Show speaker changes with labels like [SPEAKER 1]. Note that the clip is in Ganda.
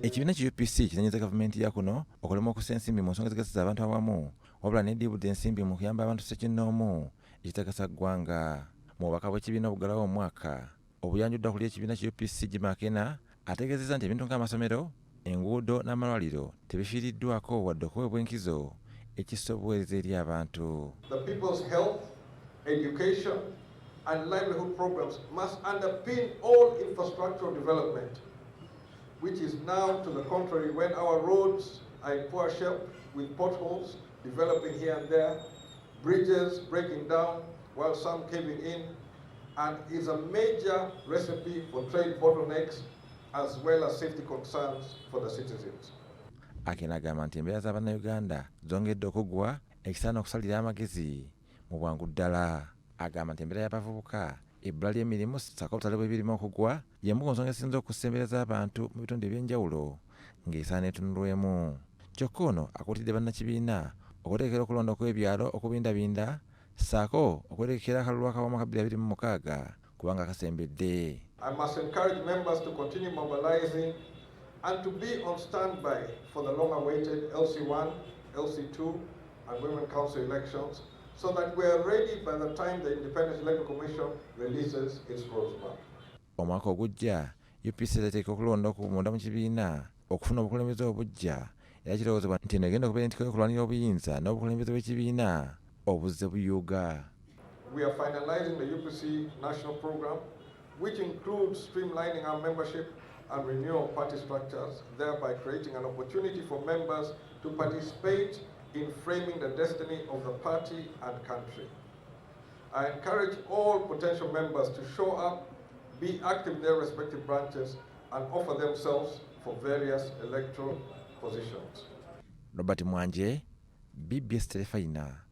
[SPEAKER 1] Ekibiina ki UPC kinenyeza gavumenti ya kuno okulema okussa ensimbi mu nsonga zigasiza abantu awamu wabula n'eddiibudde ensimbi mu kuyamba abantu ssekinnoomu ekitakasa ggwanga. Mu bubaka bw'ekibiina obugalawo omwaka obuyanjuddwa kuli ekibiina ki UPC Gimakena ategeezezza nti ebintu ng'amasomero, enguudo n'amalwaliro tebifiiriddwako wadde okuweebwa enkizo ekissa obuweereza eri abantu.
[SPEAKER 2] The people's health, education and livelihood programs must underpin all infrastructural development, which is now to the contrary when our roads are in poor shape with potholes developing here and there, bridges breaking down while some caving in, and is a major recipe for trade bottlenecks as well as safety concerns for the citizens.
[SPEAKER 1] Akena agamba nti embeera z'Abannayuganda zongedde okuggwa ekisaana okusalira amagezi mu bwangu ddala. Agamba nti embeera y'abavubuka, ebbula ly'emirimu ssaako obutale bw'ebirime okuggwa y'emu ku nsonga ezisinza okussa embeera z'abantu mu bitundu eby'enjawulo ng'esaana etunulwemu. Kyokka ono akuutidde bannakibiina okuteekera okulonda kw'ebyalo okubindabinda ssaako okwerekera akalulu ak'awama ka 2026 kubanga kasembedde.
[SPEAKER 2] I must encourage members to continue mobilizing and to be on standby for the long-awaited LC1, LC2 and Women Council elections so that we are ready by the time the Independent Electoral Commission releases its roadmap.
[SPEAKER 1] Omwaka ogujja UPC eteeka okulonda okumunda mu kibiina okufuna obukulembeze obujja era kirowoozebwa nti eno egenda okubeera entikko y'okulwanira obuyinza n'obukulembeze bw'ekibiina obuzze buyuga.
[SPEAKER 2] We are finalizing the UPC national program, which includes streamlining our membership and renewal of party structures, thereby creating an opportunity for members to participate in framing the destiny of the party and country. I encourage all potential members to show up, be active in their respective branches, and offer themselves for various electoral positions.
[SPEAKER 1] Robert Mwanje, BBS Telefina.